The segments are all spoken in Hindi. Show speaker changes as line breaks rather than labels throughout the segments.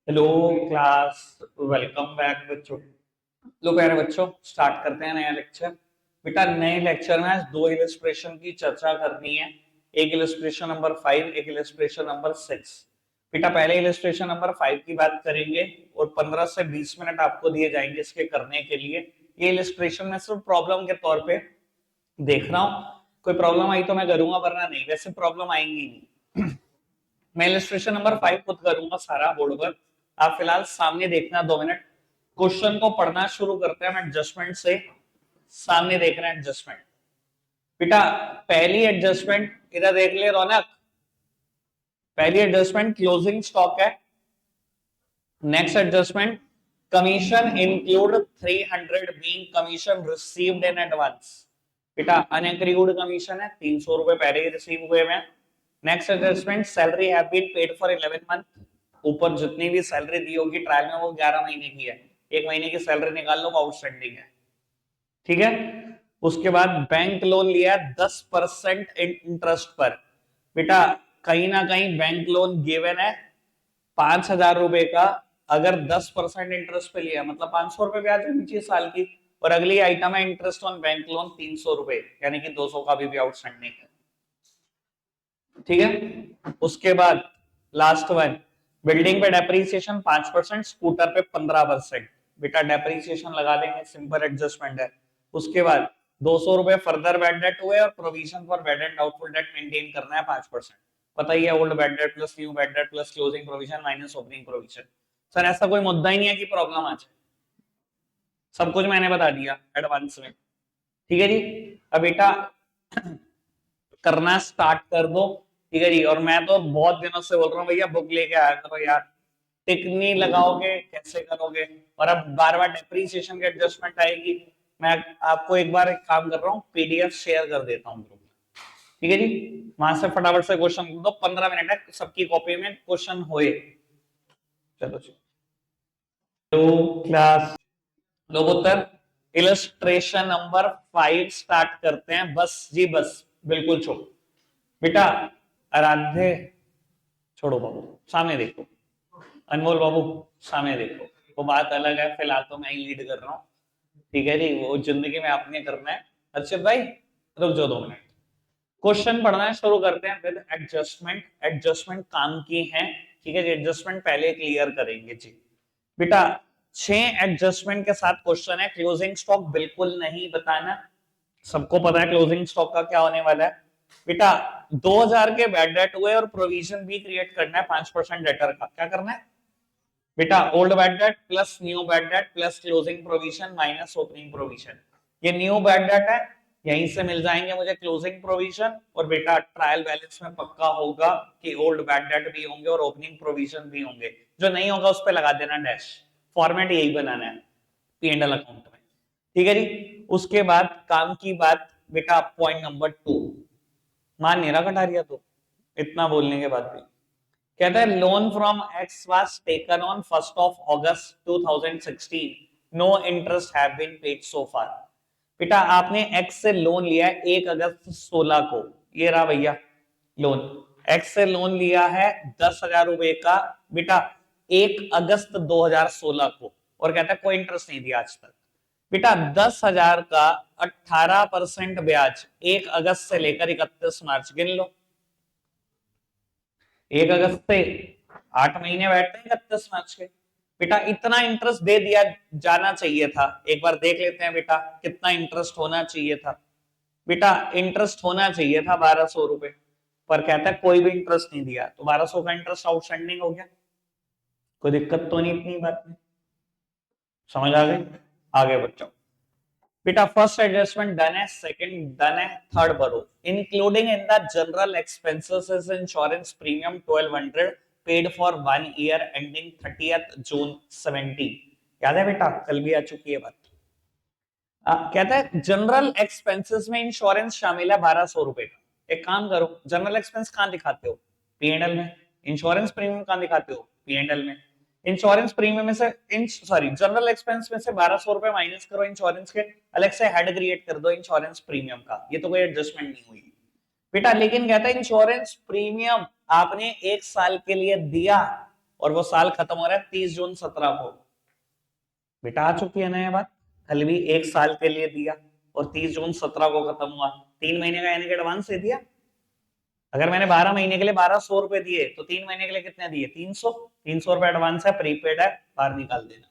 Hello class. वेलकम बैक बच्चों। लो प्यारे बच्चों, स्टार्ट करते हैं नया लेक्चर। बेटा नए लेक्चर में आज दो इलस्ट्रेशन की चर्चा करनी है। एक इलस्ट्रेशन नंबर 5, एक इलस्ट्रेशन नंबर 6। बेटा पहले इलस्ट्रेशन नंबर 5 की बात करेंगे और 15 से 20 मिनट आपको दिए जाएंगे इसके करने के लिए। ये इलस्ट्रेशन में सिर्फ प्रॉब्लम के तौर पे देख रहा हूँ, कोई प्रॉब्लम आई तो मैं करूंगा वरना नहीं, वैसे प्रॉब्लम आएंगी नहीं। मैं इलस्ट्रेशन नंबर 5 खुद करूंगा सारा बोर्ड पर। आप फिलहाल सामने देखना 2 मिनट। क्वेश्चन को पढ़ना शुरू करते हैं हम एडजस्टमेंट से। सामने देख रहे हैं एडजस्टमेंट। बेटा पहली एडजस्टमेंट इधर देख ले रौनक। पहली एडजस्टमेंट क्लोजिंग स्टॉक है। Next adjustment commission include 300 being commission received in advance. बेटा अनएक्रूड कमीशन है, 300 रुपए पहले ही रिसीव हुए हैं। Next adjustment salary have been paid for 11 month. ऊपर जितनी भी सैलरी दी होगी ट्रायल में वो 11 महीने की है। एक महीने की सैलरी निकाल लो, आउटस्टैंडिंग है। ठीक है। उसके बाद बैंक लोन लिया 10% इंटरेस्ट पर। बेटा कहीं ना कहीं बैंक लोन गिवन है 5,000 रुपए का। अगर 10% इंटरेस्ट पे लिया मतलब 500 रुपए ब्याज होनी चाहिए साल की। और अगली आइटम है इंटरेस्ट ऑन बैंक लोन 300 रुपए, यानी कि 200 का भी आउटस्टैंडिंग है। ठीक है। उसके बाद लास्ट वन, बिल्डिंग पे डेप्रीसिएशन 5%, स्कूटर पे 15%। बेटा डेप्रीसिएशन लगा देंगे, सिंपल एडजस्टमेंट है। उसके बाद 200 रुपए फर्दर बैड डेट हुए और provision for bad and doubtful date maintain करना है 5%। पता ही है, old bad debt plus new bad debt plus closing provision minus opening provision. Sir ऐसा कोई मुद्दा ही नहीं है कि प्रॉब्लम आ जाए, सब कुछ मैंने बता दिया एडवांस में। ठीक है जी। अब बेटा करना स्टार्ट कर दो। ठीक है जी। और मैं तो बहुत दिनों से बोल रहा हूँ भैया बुक लेके आया करो यार, टिक नहीं लगाओगे कैसे करोगे। और अब बार बार डेप्रीसिएशन की एडजस्टमेंट आएगी। मैं आपको एक बार एक काम कर रहा हूँ, पीडीएफ शेयर कर देता हूँ ग्रुप में। ठीक है जी। वहां से फटाफट से क्वेश्चन दो, 15 मिनट है, सबकी कॉपी में क्वेश्चन होए। चलो जी। तो क्लास लोग उत्तर इलस्ट्रेशन नंबर 5 स्टार्ट करते हैं। बस जी बस, बिल्कुल छोड़ो बेटा। आराध्य छोड़ो बाबू, सामने देखो। अनमोल बाबू सामने देखो। वो बात अलग है, फिलहाल तो मैं ही लीड कर रहा हूँ। ठीक है जी, वो जिंदगी में आपने करना है। अर्षित भाई रुक जाओ 2 मिनट। क्वेश्चन पढ़ना शुरू करते हैं विद एडजस्टमेंट। एडजस्टमेंट काम की है। ठीक है जी, एडजस्टमेंट पहले क्लियर करेंगे जी। बेटा 6 एडजस्टमेंट के साथ क्वेश्चन है। क्लोजिंग स्टॉक बिल्कुल नहीं बताना, सबको पता है क्लोजिंग स्टॉक का क्या होने वाला है। बेटा 2000 के बैड डेट हुए और प्रोविजन भी क्रिएट करना है 5% डेटर का। क्या करना है बेटा, old bad debt plus new bad debt plus closing provision minus opening provision. ये न्यू बैड डेट है, यहीं से मिल जाएंगे मुझे क्लोजिंग प्रोविजन। और बेटा ट्रायल बैलेंस में पक्का होगा कि ओल्ड बैड डेट भी होंगे और ओपनिंग प्रोविजन भी होंगे। जो नहीं होगा उस पर लगा देना डैश। फॉर्मेट यही बनाना है पी&एल अकाउंट में। ठीक है जी। उसके बाद काम की बात बेटा, पॉइंट नंबर 2। मान नहीं रहा कटारिया तो इतना बोलने के बाद भी कहता है loan from X was taken on 1 August 2016, now interest have been paid so far. बेटा आपने एक्स से लोन लिया है 1 अगस्त 16 को। ये रहा भैया लोन। एक्स से लोन लिया है 10,000 रुपए का बेटा 1 अगस्त 2016 को, और कहता है कोई इंटरेस्ट नहीं दिया आज तक। बेटा 10,000 का 18% ब्याज 1 अगस्त से लेकर 31 मार्च गिन लो। 1 अगस्त से 8 महीने बैठते हैं 31 मार्च के। बेटा इतना इंटरेस्ट दे दिया जाना चाहिए था। एक बार देख लेते हैं बेटा कितना इंटरेस्ट होना चाहिए था। बेटा इंटरेस्ट होना चाहिए था 1,200 रुपए, पर कहता है कोई भी इंटरेस्ट नहीं दिया, तो 1,200 का इंटरेस्ट आउटस्टैंडिंग हो गया। कोई दिक्कत तो नहीं इतनी बात में, समझ आ गई। आगे बच्चों बेटा फर्स्ट एडजस्टमेंट डन है, सेकंड डन है, थर्ड भरो। Including in the general expenses is insurance premium 1200 paid for 1 year ending 30th जून 17। याद है बेटा, कल भी आ चुकी है बात। कहता है जनरल एक्सपेंसेस में इंश्योरेंस शामिल है 1,200 रुपए का। एक काम करो, जनरल एक्सपेंस कहां दिखाते हो, पी&एल में। इंश्योरेंस प्रीमियम कहां दिखाते हो, पी&एल में। इंश्योरेंस प्रीमियम में से सॉरी जनरल एक्सपेंस में से 1,200 रुपए माइनस करो इंश्योरेंस के, अलग से हेड क्रिएट कर दो इंश्योरेंस प्रीमियम का। ये तो कोई एडजस्टमेंट नहीं हुई बेटा। लेकिन कहता है इंश्योरेंस प्रीमियम आपने 1 साल के लिए दिया, और वो साल खत्म हो रहा है 30 जून 17 को। बेटा आ चुकी है ना ये बात, कल भी 1 साल के लिए दिया और 30 जून 17 को खत्म हुआ, 3 महीने का यानी कि एडवांस दे दिया। अगर मैंने 12 महीने के लिए 1200 रुपए दिए तो 3 महीने के लिए कितने दिए, 300 रुपए एडवांस है, प्रीपेड है, बाहर निकाल देना।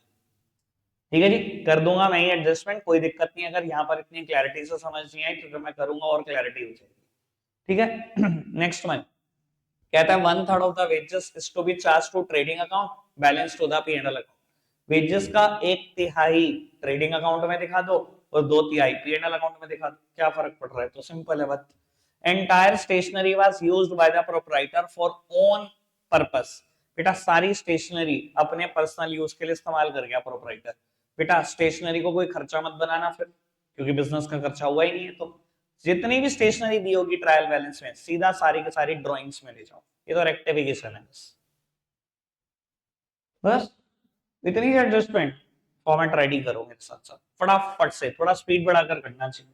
ठीक है जी, कर दूंगा मैं ही एडजस्टमेंट, कोई दिक्कत नहीं। अगर यहाँ पर इतनी क्लैरिटी से समझ नहीं आई तो मैं करूंगा और क्लैरिटी हो जाएगी। ठीक है नेक्स्ट वन कहता है 1/3 of the wages is to be charge to trading account, balance to the P and L account. Wages का 1/3 ट्रेडिंग अकाउंट में दिखा दो और 2/3 पी&एल अकाउंट में दिखा दो, क्या फर्क पड़ रहा है? तो सिंपल है बात। Entire stationery was used by the proprietor for own purpose. बेटा सारी स्टेशनरी अपने पर्सनल यूज के लिए इस्तेमाल कर गया प्रोप्राइटर। बेटा स्टेशनरी को कोई खर्चा मत बनाना फिर, क्योंकि बिजनेस का खर्चा हुआ ही नहीं है। तो जितनी भी स्टेशनरी दी होगी ट्रायल बैलेंस में सीधा सारी की सारी ड्राइंग्स में ले जाओ, ये तो रेक्टिफिकेशन है बस इतनी एडजस्टमेंट। फॉर्मेट रेडी करो मेरे साथ साथ फटाफट से, थोड़ा स्पीड बढ़ाकर करना चाहिए।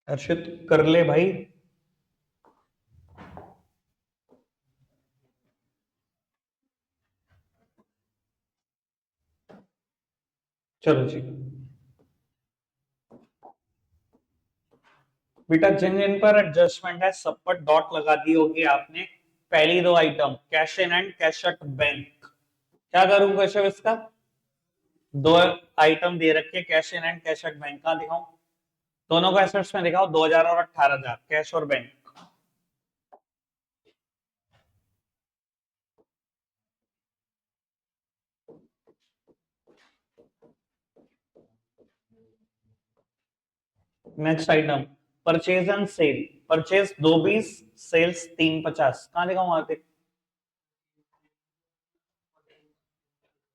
हर्षित कर ले भाई। चलो जी बेटा, जिन जिन पर एडजस्टमेंट है सब पर डॉट लगा दी होगी आपने। पहली दो item cash in and cash at bank, क्या करूं कैसे इसका? दो आइटम दे रखे cash in and cash at bank, कहां दिखाऊं? दोनों को एसेट्स में दिखाओ, 2000 और 18,000 कैश और bank. Next item purchase and sale. Purchase 220, sales 350, कहां दिखाऊं वहां पे?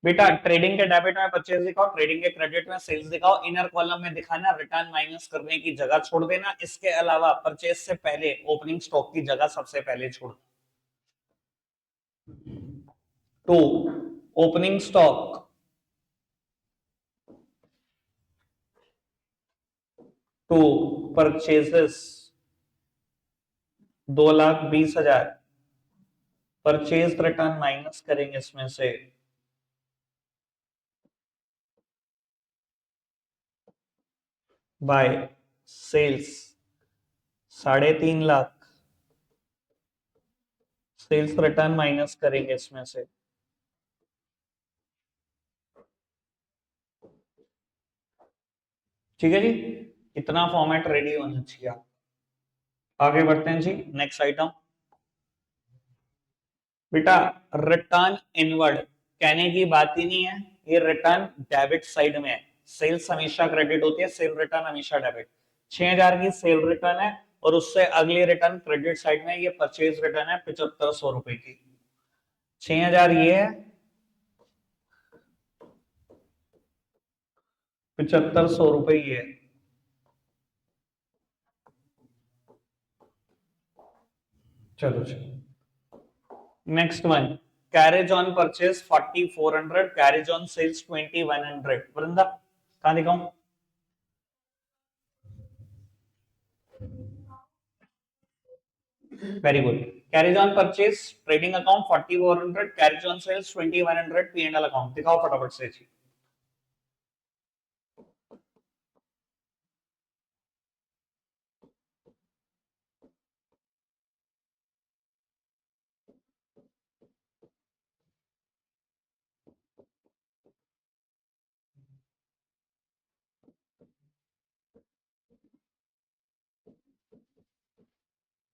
बेटा ट्रेडिंग के डेबिट में परचेज दिखाओ, ट्रेडिंग के क्रेडिट में सेल्स दिखाओ, इनर कॉलम में दिखाना, रिटर्न माइनस करने की जगह छोड़ देना। इसके अलावा परचेज से पहले ओपनिंग स्टॉक की जगह सबसे पहले छोड़। To opening stock, to purchases 2,20,000, purchase return minus करेंगे इसमें से। By sales 3.5 lakh, sales return minus करेंगे इसमें से। ठीक है जी, इतना फॉर्मेट रेडी होना चाहिए। आगे बढ़ते हैं जी, नेक्स्ट आइटम। बेटा रिटर्न इनवर्ड कहने की बात ही नहीं है, ये रिटर्न डेबिट साइड में है। सेल्स हमेशा क्रेडिट होती है, सेल रिटर्न हमेशा डेबिट। 6,000 की सेल रिटर्न है और उससे अगली रिटर्न क्रेडिट साइड में, ये परचेज रिटर्न है 7500 रुपए की। 6,000 ये है, 7500 रुपए ये है। चलो चलो next one, carriage on purchase 4400, carriage on sales 2100। Vrinda कहां दिखाऊं? Very good. Carriage on purchase trading account 4400, carriage on sales 2100 P and L account दिखाओ फटाफट से जी।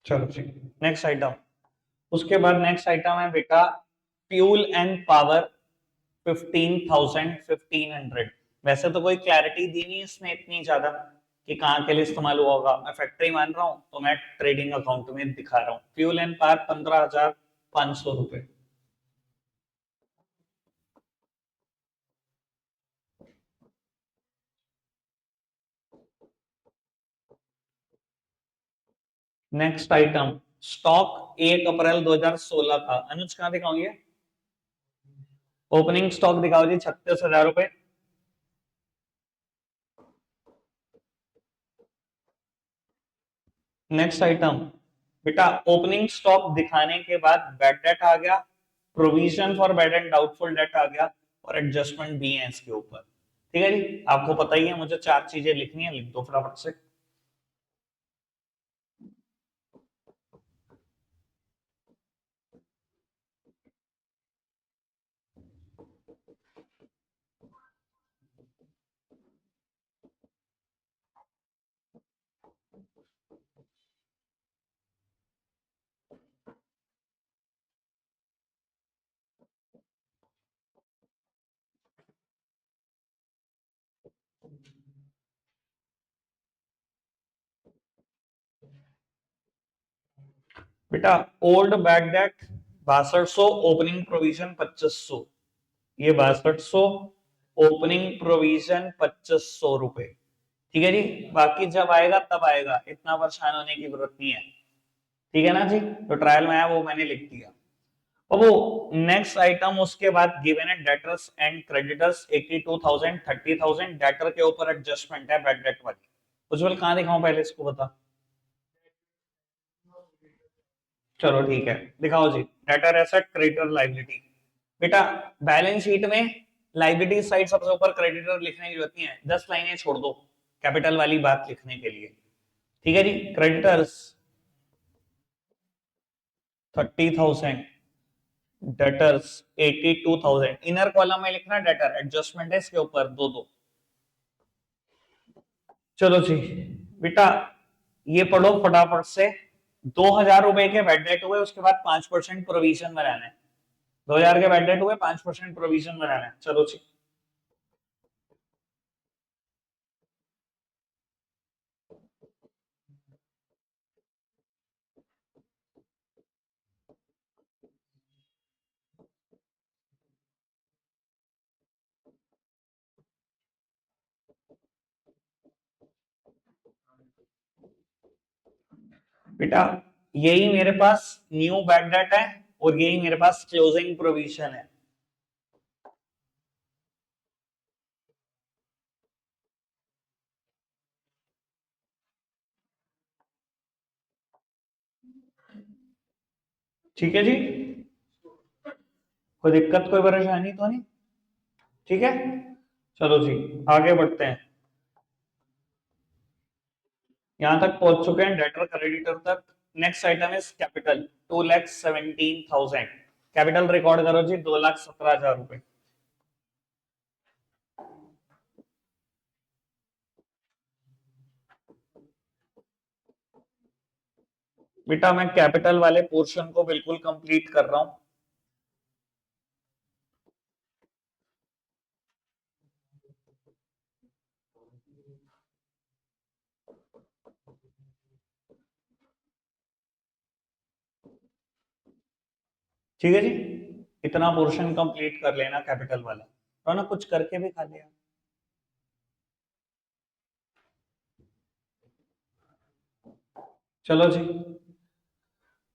चलो जी नेक्स्ट आइटम। उसके बाद नेक्स्ट आइटम है बेटा फ्यूल एंड पावर 15,000 1500। वैसे तो कोई क्लैरिटी दी नहीं इसमें इतनी ज्यादा कि कहाँ के लिए इस्तेमाल हुआ होगा, मैं फैक्ट्री मान रहा हूँ तो मैं ट्रेडिंग अकाउंट में दिखा रहा हूँ। फ्यूल एंड पावर 15,000 500 रुपए। नेक्स्ट आइटम, स्टॉक 1 अप्रैल 2016 का। अनुज कहां दिखाऊंगी? ओपनिंग स्टॉक दिखाओ जी, 36,000 रुपए। नेक्स्ट आइटम बेटा, ओपनिंग स्टॉक दिखाने के बाद बैड डेट आ गया, provision for bad and doubtful debt आ गया, और एडजस्टमेंट भी है इसके ऊपर। ठीक है जी, आपको पता ही है, मुझे 4 चीजें लिखनी है, लिख दो फटाफट से। बेटा, old bad debt 6200, opening provision 2500। ये 6200, ओपनिंग प्रोविजन 2500 रुपए। ठीक है जी, बाकी जब आएगा तब आएगा, इतना परेशान होने की जरूरत नहीं है। ठीक है ना जी, तो ट्रायल में आया वो मैंने लिख दिया। अब वो नेक्स्ट आइटम उसके बाद गिवन है डेटर्स एंड क्रेडिटर्स 82,000 30,000। डेटर के ऊपर एडजस्टमेंट है बैड डेट वाली। उज्जवल कहां दिखाऊं पहले इसको बता। चलो ठीक है, दिखाओ जी। Debtor asset, creditor liability. बेटा, बैलेंस शीट में लाइबिलिटी साइड सबसे ऊपर, क्रेडिटर लिखने की जरूरत नहीं है, 10 लाइनें छोड़ दो कैपिटल वाली बात लिखने के लिए। ठीक है जी, क्रेडिटर्स 30,000, डेटर्स 82,000। इनर कॉलम में लिखना डेटर, एडजस्टमेंट है इसके ऊपर दो दो। चलो जी बेटा, ये पढ़ो फटाफट से। 2,000 रुपए के बैड डेट हुए, उसके बाद 5% प्रोविजन बनाना है। 2,000 के बैड डेट हुए, 5% प्रोविजन बनाना है। चलो जी। बेटा, यही मेरे पास न्यू बैड डेट है, और यही मेरे पास क्लोजिंग प्रोविजन है। ठीक है जी, कोई दिक्कत कोई परेशानी तो नहीं? ठीक है, चलो जी आगे बढ़ते हैं। यहां तक पहुंच चुके हैं डेटर क्रेडिटर तक। Next item is capital, 2,17,000। Capital record करो जी, 2,17,000 रुपए। बेटा, मैं कैपिटल वाले पोर्शन को बिल्कुल कंप्लीट कर रहा हूं। ठीक है जी, इतना पोर्शन कंप्लीट कर लेना कैपिटल वाला, तो ना कुछ करके भी खा लिया। चलो जी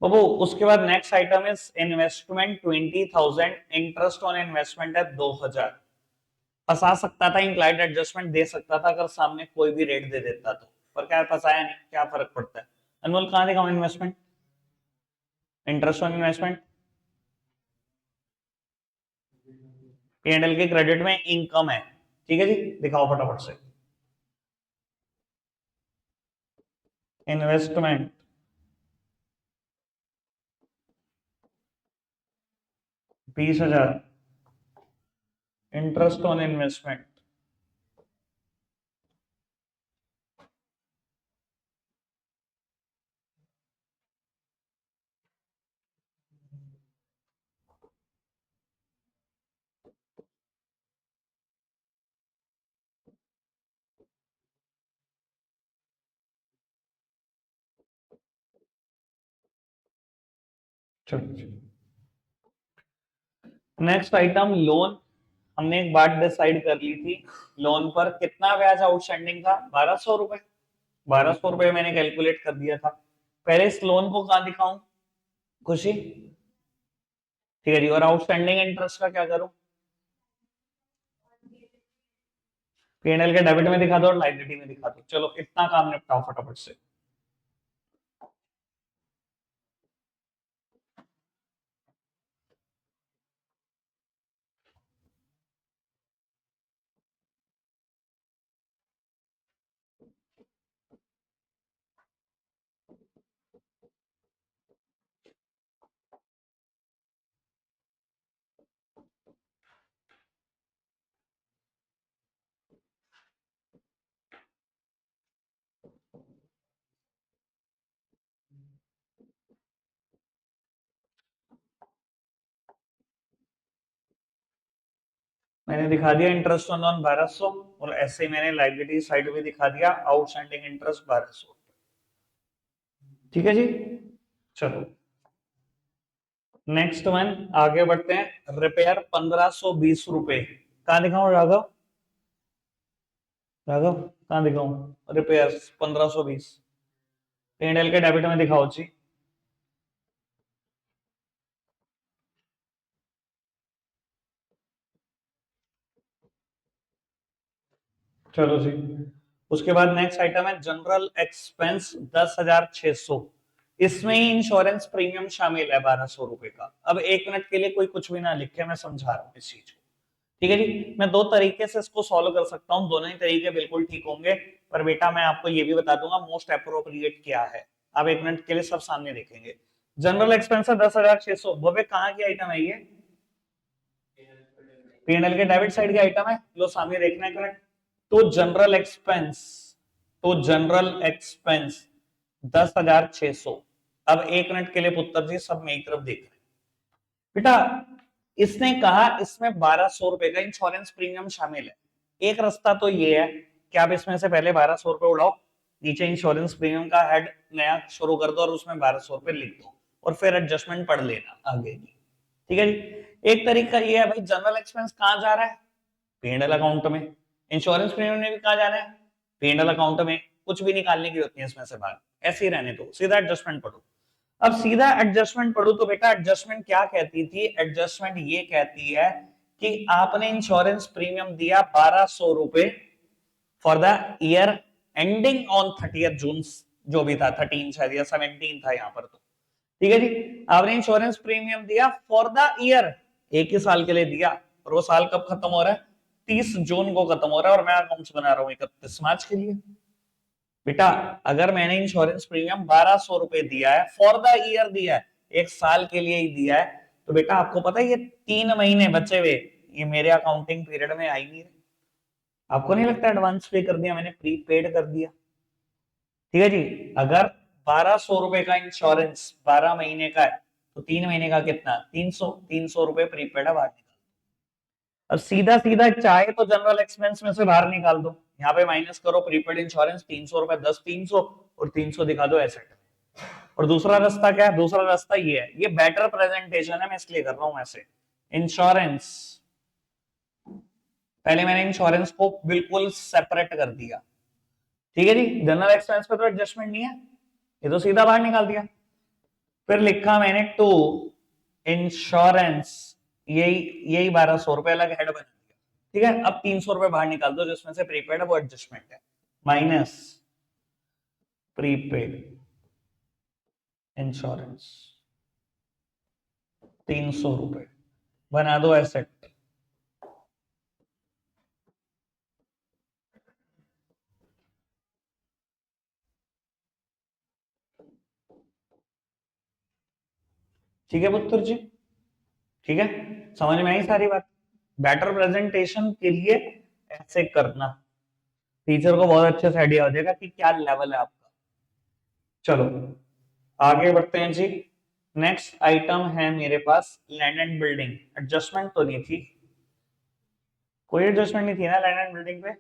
बाबू, उसके बाद next item is investment 20,000, interest on investment है 2,000। फंसा सकता था, इंप्लाइड एडजस्टमेंट दे सकता था अगर सामने कोई भी रेट दे देता तो, पर क्या फंसाया नहीं, क्या फर्क पड़ता है। अनमोल कहां दिखाऊं investment, interest on investment? P&L के क्रेडिट में इनकम है। ठीक है जी, दिखाओ फटाफट से। Investment 20,000, interest on investment. चलो नेक्स्ट आइटम लोन। हमने एक बात डिसाइड कर ली थी, लोन पर कितना ब्याज आउटस्टैंडिंग था, 1200 रुपए। 1200 रुपए मैंने कैलकुलेट कर दिया था। पहले इस लोन को कहाँ दिखाऊं, खुशी? ठीक है जी, और आउटस्टैंडिंग इंटरेस्ट का क्या करूं? पीएनएल के डेबिट में दिखा दो और लाइबिलिटी में दिखा दो। चलो इतना काम निपटाओ फटाफट से। मैंने दिखा दिया इंटरेस्ट ऑन लोन 1200, और ऐसे ही मैंने लाइबिलिटी साइड भी दिखा दिया आउटस्टैंडिंग इंटरेस्ट 1200। ठीक है जी, चलो नेक्स्ट वन आगे बढ़ते हैं। रिपेयर 1520 रुपए, कहाँ दिखाऊं राघव? राघव कहाँ दिखाऊं रिपेयर 1520? पीएनएल के डेबिट में दिखाओ जी। चलो जी, उसके बाद नेक्स्ट आइटम है जनरल एक्सपेंस 10,600। इसमें ही इंश्योरेंस प्रीमियम शामिल है 1200 रुपए का। अब 1 मिनट के लिए कोई कुछ भी ना लिखे, मैं समझा रहा हूँ इस चीज को। ठीक है जी, मैं दो तरीके से इसको सॉल्व कर सकता हूँ, दोनों ही तरीके बिल्कुल ठीक होंगे। पर बेटा मैं आपको ये भी बता दूंगा मोस्ट अप्रोप्रिएट क्या है। आप 1 मिनट के लिए सब सामने देखेंगे। जनरल एक्सपेंस 10,600, वो भी कहाँ की आइटम है ये? पीएनएल के डेबिट साइड की आइटम है, लो सामने देखना है करेक्ट। तो जनरल एक्सपेंस, तो जनरल एक्सपेंस 10,600। अब 1 मिनट के लिए पुत्र जी सब मेरी तरफ देख रहे हैं। बेटा इसने कहा इसमें 1200 रुपए का इंश्योरेंस प्रीमियम शामिल है। एक रास्ता तो ये है कि आप इसमें से पहले 1200 रुपए उड़ाओ, नीचे इंश्योरेंस प्रीमियम का हेड नया शुरू कर दो और उसमें 1200 रुपए लिख दो, और फिर एडजस्टमेंट पढ़ लेना आगे की। ठीक है जी, एक तरीका ये है भाई, जनरल एक्सपेंस कहाँ जा रहा है? पीएनएल अकाउंट में। इंश्योरेंस प्रीमियम ने भी कहा जाना है? पीएनएल अकाउंट में। कुछ भी निकालने की जरूरत नहीं है इसमें से बाहर, ऐसे ही रहने दो, सीधा एडजस्टमेंट पढ़ो। अब सीधा एडजस्टमेंट पढ़ो तो बेटा एडजस्टमेंट क्या कहती थी? एडजस्टमेंट ये कहती है कि आपने इंश्योरेंस प्रीमियम दिया 1200 रुपए for the year ending on 30 जून, जो भी था 13 शायद या 17 था यहाँ पर। तो ठीक है जी, आपने इंश्योरेंस प्रीमियम दिया फॉर द ईयर, एक ही साल के लिए दिया, और वो साल कब खत्म हो रहा है? 30 जून को खत्म हो रहा है, और मैं अकाउंट्स बना रहा हूँ 31 मार्च के लिए। बेटा अगर मैंने इंश्योरेंस प्रीमियम 1200 रुपए दिया है, फॉर द ईयर दिया है, एक साल के लिए ही दिया है, तो बेटा आपको पता है ये 3 महीने बचे हुए ये मेरे अकाउंटिंग पीरियड में आई नहीं रहे। आपको नहीं लगता एडवांस पे कर दिया मैंने, प्री पेड कर दिया? ठीक है जी, अगर 1200 रुपए का इंश्योरेंस 12 महीने का है, तो 3 महीने का कितना? 300 रुपए प्रीपेड है, बाहर निकाल। अब सीधा सीधा चाहे तो जनरल एक्सपेंस में से बाहर निकाल दो, यहाँ पे माइनस करो प्रीपेड इंश्योरेंस 300 रुपए, 10 300 और 300 दिखा दो एसेट। और दूसरा रास्ता क्या है? दूसरा रास्ता ये है, ये बेटर प्रेजेंटेशन है, मैं इसलिए कर रहा हूं ऐसे। इंश्योरेंस, पहले मैंने इंश्योरेंस को बिल्कुल सेपरेट कर दिया। ठीक है जी, जनरल एक्सपेंस पे तो एडजस्टमेंट नहीं है, ये तो सीधा बाहर निकाल दिया। फिर लिखा मैंने टू इंश्योरेंस, यही यही 1200 रुपए अलग हेड बना दिया। ठीक है, अब 300 रुपए बाहर निकाल दो जिसमें से प्रीपेड है वो एडजस्टमेंट है, माइनस प्रीपेड इंश्योरेंस 300 रुपए, बना दो एसेट। ठीक है पुत्र जी, ठीक है, समझ में आई सारी बात? बेटर प्रेजेंटेशन के लिए ऐसे करना, टीचर को बहुत अच्छे से आइडिया हो जाएगा कि क्या लेवल है आपका। चलो आगे बढ़ते हैं जी। नेक्स्ट आइटम है मेरे पास लैंड एंड बिल्डिंग। एडजस्टमेंट तो नहीं थी, कोई एडजस्टमेंट नहीं थी ना लैंड एंड बिल्डिंग पे?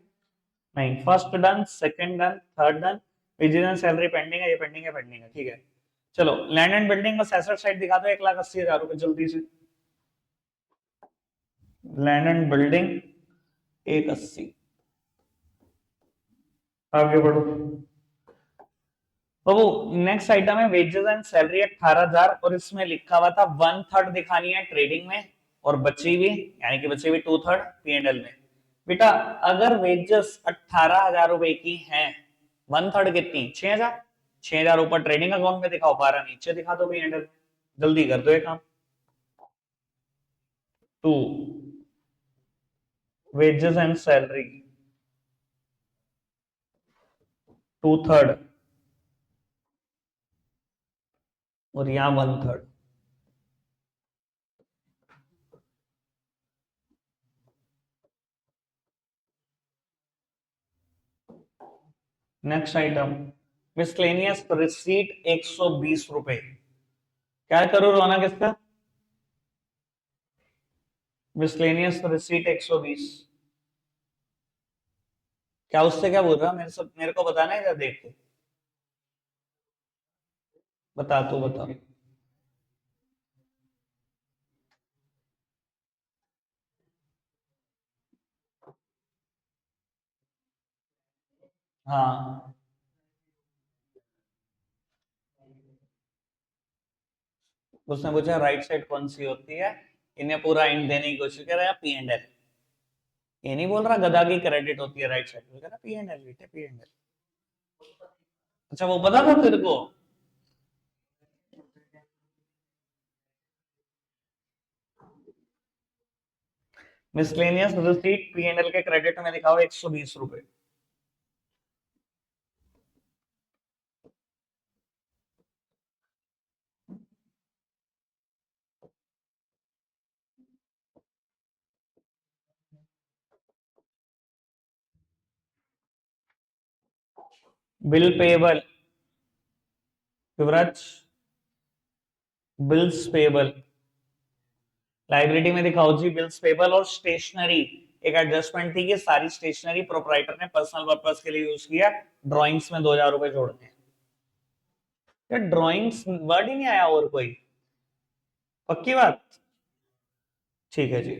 नहीं, first done, second done, third done, vigilance salary pending है, ये पेंडिंग है, पेंडिंग है। ठीक है, चलो लैंड एंड बिल्डिंग का एसेट साइड दिखा दो, 1,80,000 रुपए जल्दी से। Land and building 180। आगे बढ़ो। तो वो नेक्स्ट आइटम है वेजेस एंड सैलरी 18,000 और इसमें लिखा हुआ था 1/3 दिखानी है ट्रेडिंग में और बची हुई यानी कि बची हुई 2/3 P&L में। बेटा अगर वेजेस 18,000 रुपए की हैं 1/3 कितनी 6,000। 6,000 ऊपर ट्रेडिंग अकाउंट में दिखाओ 12 नीचे दिखा दो P&L। जल्दी कर दो ये काम। टू वेजेस एंड सैलरी 2/3 और यहाँ 1/3। नेक्स्ट आइटम मिसलेनियस रिसीट 120 रुपए। क्या करो रौनक इसका मिसलेनियस रिसीट 120। क्या उससे क्या बोल रहा मेरे को बताना है इधर देख के। बता तू बता। हाँ उसने पूछा राइट साइड कौन सी होती है। इन्हें पूरा इंड देने की कोशिश कर रहा है P&L। ये नहीं बोल रहा गधा की क्रेडिट होती है राइट साइड में P&L बेटे P&L। अच्छा वो पता था तेरे को। मिसलेनियस रिसीट P&L के क्रेडिट में दिखाओ 120 रुपए। बिल पेबल युवराज बिल्स पेबल लाइब्रेरी में दिखाओ जी बिल्स पेबल और स्टेशनरी। एक एडजस्टमेंट थी कि सारी स्टेशनरी प्रोपराइटर ने पर्सनल पर्पस के लिए यूज किया। ड्राइंग्स में 2,000 रुपए जोड़ने हैं। ड्राइंग्स वर्ड ही नहीं आया और कोई। पक्की बात। ठीक है जी।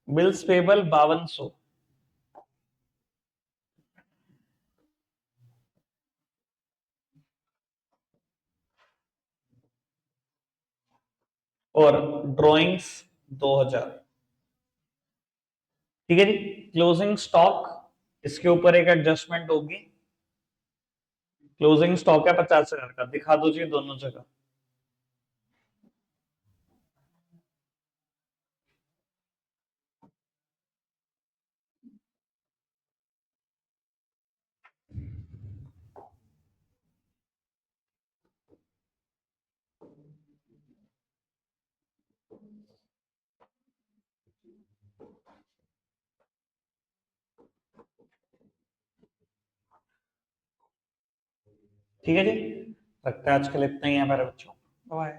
बिल्स पेबल 5200 और ड्राइंग्स 2,000। ठीक है जी। क्लोजिंग स्टॉक इसके ऊपर एक एडजस्टमेंट होगी। क्लोजिंग स्टॉक है 50,000 का दिखा दो जी दोनों जगह। ठीक है जी। रखते हैं आज के लिए इतना ही है मेरे बच्चों। बाय।